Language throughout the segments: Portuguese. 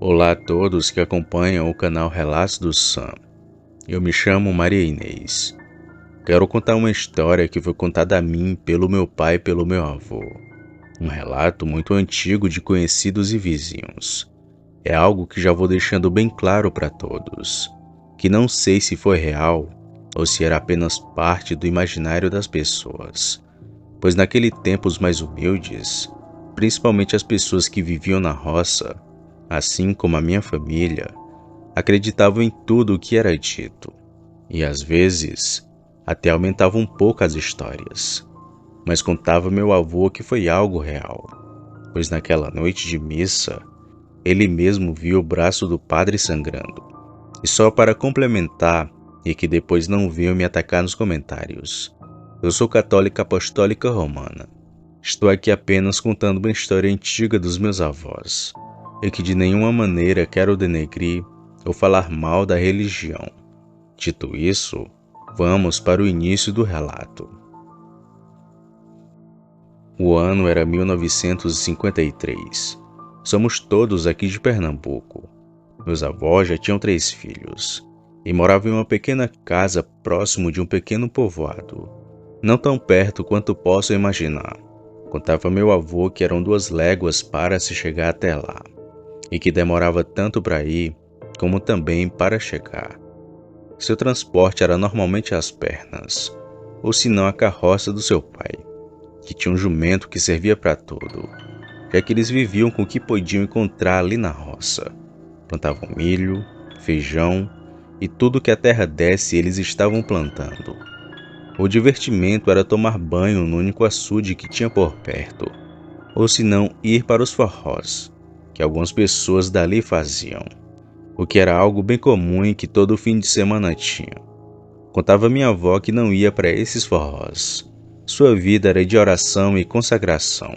Olá a todos que acompanham o canal Relatos do Sam. Eu me chamo Maria Inês. Quero contar uma história que foi contada a mim pelo meu pai e pelo meu avô. Um relato muito antigo de conhecidos e vizinhos. É algo que já vou deixando bem claro para todos, que não sei se foi real ou se era apenas parte do imaginário das pessoas. Pois naquele tempo os mais humildes, principalmente as pessoas que viviam na roça, assim como a minha família, acreditavam em tudo o que era dito, e às vezes até aumentavam um pouco as histórias. Mas contava meu avô que foi algo real, pois naquela noite de missa, ele mesmo viu o braço do padre sangrando. E só para complementar, e que depois não venham me atacar nos comentários, eu sou católica apostólica romana. Estou aqui apenas contando uma história antiga dos meus avós, e que de nenhuma maneira quero denegrir ou falar mal da religião. Dito isso, vamos para o início do relato. O ano era 1953. Somos todos aqui de Pernambuco. Meus avós já tinham 3 filhos e moravam em uma pequena casa próximo de um pequeno povoado, não tão perto quanto posso imaginar. Contava meu avô que eram 2 léguas para se chegar até lá, e que demorava tanto para ir, como também para chegar. Seu transporte era normalmente as pernas, ou se não a carroça do seu pai, que tinha um jumento que servia para tudo, já que eles viviam com o que podiam encontrar ali na roça. Plantavam milho, feijão e tudo que a terra desse eles estavam plantando. O divertimento era tomar banho no único açude que tinha por perto, ou se não ir para os forrós, que algumas pessoas dali faziam, o que era algo bem comum e que todo fim de semana tinha. Contava minha avó que não ia para esses forrós. Sua vida era de oração e consagração.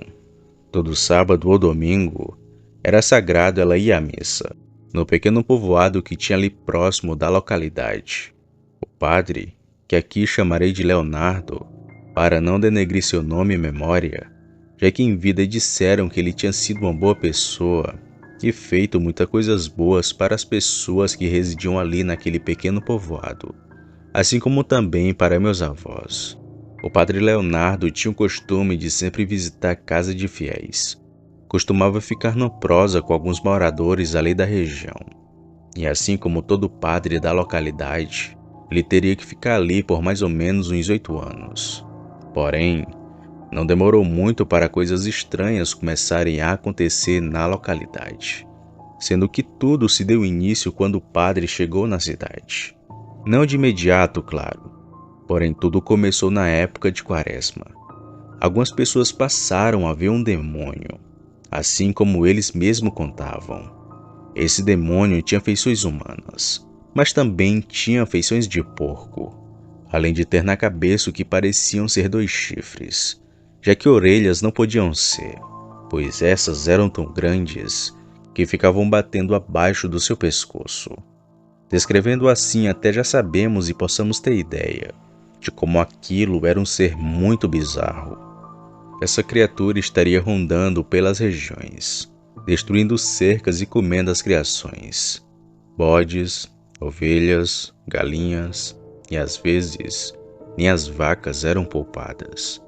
Todo sábado ou domingo era sagrado ela ir à missa, no pequeno povoado que tinha ali próximo da localidade. O padre, que aqui chamarei de Leonardo, para não denegrir seu nome e memória, já que em vida disseram que ele tinha sido uma boa pessoa e feito muitas coisas boas para as pessoas que residiam ali naquele pequeno povoado, assim como também para meus avós. O padre Leonardo tinha o costume de sempre visitar a casa de fiéis. Costumava ficar no prosa com alguns moradores ali da região. E assim como todo padre da localidade, ele teria que ficar ali por mais ou menos uns 8 anos. Porém, não demorou muito para coisas estranhas começarem a acontecer na localidade, sendo que tudo se deu início quando o padre chegou na cidade. Não de imediato, claro, porém tudo começou na época de Quaresma. Algumas pessoas passaram a ver um demônio, assim como eles mesmos contavam. Esse demônio tinha feições humanas, mas também tinha feições de porco, além de ter na cabeça o que pareciam ser 2 chifres, já que orelhas não podiam ser, pois essas eram tão grandes que ficavam batendo abaixo do seu pescoço. Descrevendo assim até já sabemos e possamos ter ideia de como aquilo era um ser muito bizarro. Essa criatura estaria rondando pelas regiões, destruindo cercas e comendo as criações, bodes, ovelhas, galinhas, e às vezes nem as vacas eram poupadas.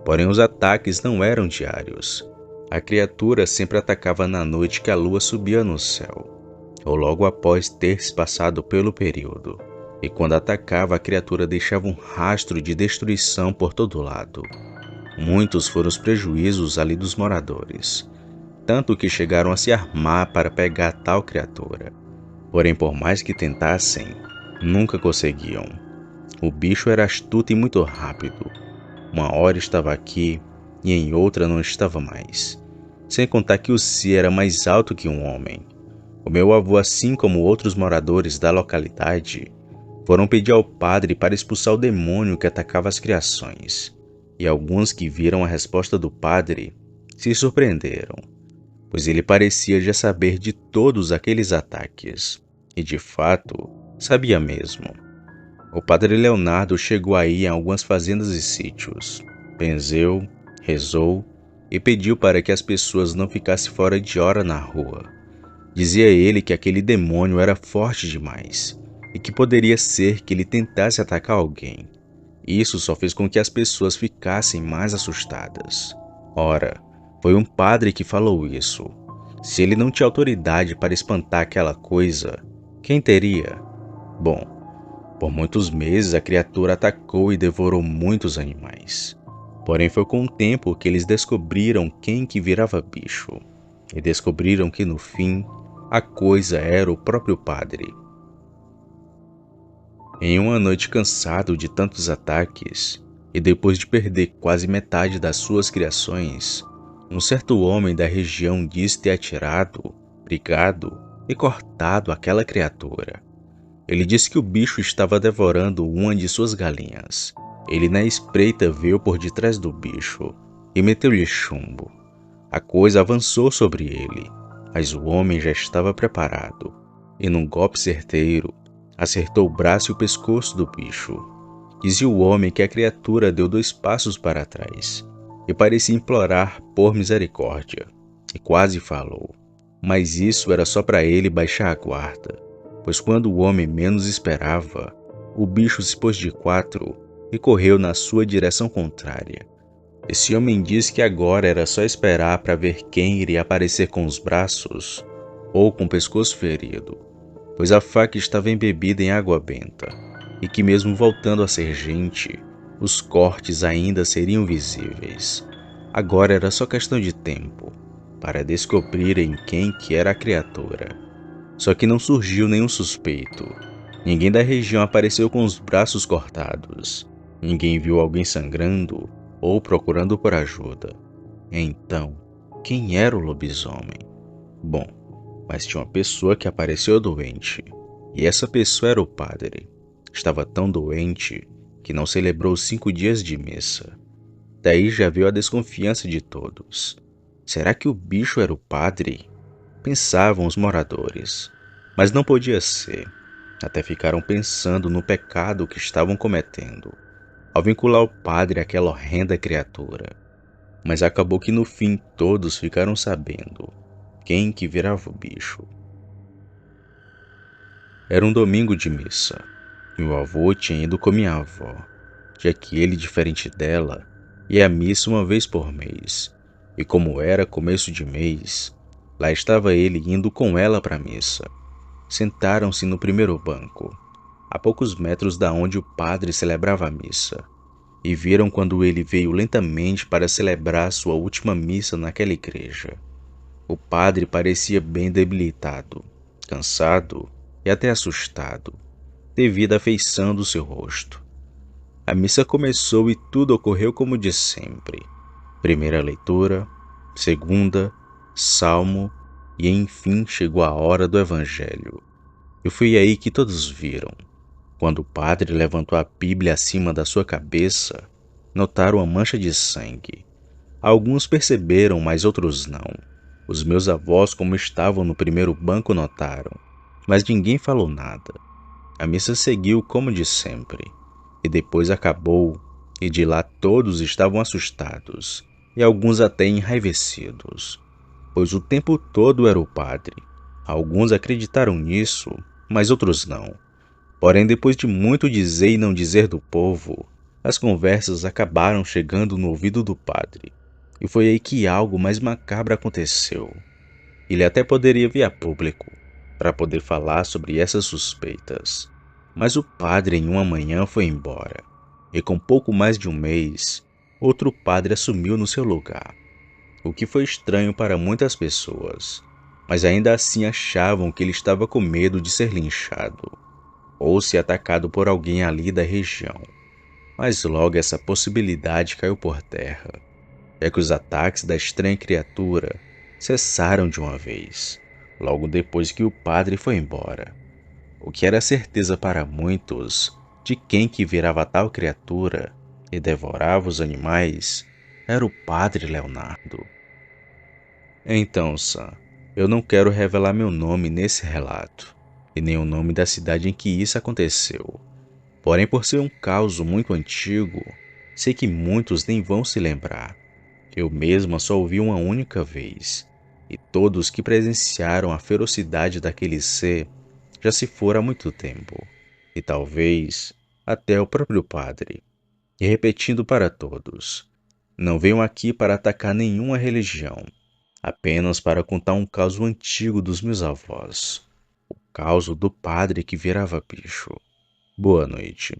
Porém os ataques não eram diários. A criatura sempre atacava na noite que a lua subia no céu, ou logo após ter se passado pelo período. E quando atacava, a criatura deixava um rastro de destruição por todo lado. Muitos foram os prejuízos ali dos moradores, tanto que chegaram a se armar para pegar tal criatura. Porém, por mais que tentassem, nunca conseguiam. O bicho era astuto e muito rápido. Uma hora estava aqui e em outra não estava mais. Sem contar que o si era mais alto que um homem. O meu avô, assim como outros moradores da localidade, foram pedir ao padre para expulsar o demônio que atacava as criações. E alguns que viram a resposta do padre se surpreenderam, pois ele parecia já saber de todos aqueles ataques. E de fato, sabia mesmo. O padre Leonardo chegou aí em algumas fazendas e sítios, benzeu, rezou e pediu para que as pessoas não ficassem fora de hora na rua, Dizia ele que aquele demônio era forte demais e que poderia ser que ele tentasse atacar alguém. Isso só fez com que as pessoas ficassem mais assustadas. Ora, foi um padre que falou isso. Se ele não tinha autoridade para espantar aquela coisa, quem teria? Bom, por muitos meses a criatura atacou e devorou muitos animais. Porém foi com o tempo que eles descobriram quem que virava bicho. E descobriram que no fim, a coisa era o próprio padre. Em uma noite cansado de tantos ataques, e depois de perder quase metade das suas criações, um certo homem da região disse ter atirado, brigado e cortado aquela criatura. Ele disse que o bicho estava devorando uma de suas galinhas. Ele na espreita veio por detrás do bicho e meteu-lhe chumbo. A coisa avançou sobre ele, mas o homem já estava preparado, e num golpe certeiro, acertou o braço e o pescoço do bicho. Dizia o homem que a criatura deu 2 passos para trás, e parecia implorar por misericórdia, e quase falou. Mas isso era só para ele baixar a guarda, pois quando o homem menos esperava, o bicho se pôs de 4 e correu na sua direção contrária. Esse homem disse que agora era só esperar para ver quem iria aparecer com os braços ou com o pescoço ferido, pois a faca estava embebida em água benta, e que mesmo voltando a ser gente, os cortes ainda seriam visíveis. Agora era só questão de tempo para descobrirem quem que era a criatura. Só que não surgiu nenhum suspeito. Ninguém da região apareceu com os braços cortados. Ninguém viu alguém sangrando ou procurando por ajuda. Então, quem era o lobisomem? Bom, mas tinha uma pessoa que apareceu doente. E essa pessoa era o padre. Estava tão doente que não celebrou os 5 dias de missa. Daí já veio a desconfiança de todos. Será que o bicho era o padre? Pensavam os moradores, mas não podia ser. Até ficaram pensando no pecado que estavam cometendo, ao vincular o padre àquela horrenda criatura. Mas acabou que no fim todos ficaram sabendo quem que virava o bicho. Era um domingo de missa. Meu avô tinha ido com minha avó, já que ele, diferente dela, ia à missa uma vez por mês. E como era começo de mês, lá estava ele indo com ela para a missa. Sentaram-se no primeiro banco, a poucos metros da onde o padre celebrava a missa, e viram quando ele veio lentamente para celebrar sua última missa naquela igreja. O padre parecia bem debilitado, cansado e até assustado, devido à feição do seu rosto. A missa começou e tudo ocorreu como de sempre. Primeira leitura, segunda, salmo e enfim chegou a hora do evangelho. E foi aí que todos viram. Quando o padre levantou a Bíblia acima da sua cabeça, notaram a mancha de sangue. Alguns perceberam, mas outros não. Os meus avós, como estavam no primeiro banco, notaram, mas ninguém falou nada. A missa seguiu como de sempre, e depois acabou, e de lá todos estavam assustados, e alguns até enraivecidos, pois o tempo todo era o padre. Alguns acreditaram nisso, mas outros não. Porém, depois de muito dizer e não dizer do povo, as conversas acabaram chegando no ouvido do padre. E foi aí que algo mais macabro aconteceu. Ele até poderia vir a público, para poder falar sobre essas suspeitas. Mas o padre em uma manhã foi embora. E com pouco mais de um mês, outro padre assumiu no seu lugar. O que foi estranho para muitas pessoas, mas ainda assim achavam que ele estava com medo de ser linchado ou ser atacado por alguém ali da região. Mas logo essa possibilidade caiu por terra, é que os ataques da estranha criatura cessaram de uma vez, logo depois que o padre foi embora. O que era certeza para muitos de quem que virava tal criatura e devorava os animais era o padre Leonardo. Então, Sam, eu não quero revelar meu nome nesse relato, e nem o nome da cidade em que isso aconteceu. Porém, por ser um caso muito antigo, sei que muitos nem vão se lembrar. Eu mesma só ouvi uma única vez, e todos que presenciaram a ferocidade daquele ser já se fora há muito tempo, e talvez até o próprio padre. E repetindo para todos: não venho aqui para atacar nenhuma religião, apenas para contar um caso antigo dos meus avós, o caso do padre que virava bicho. Boa noite.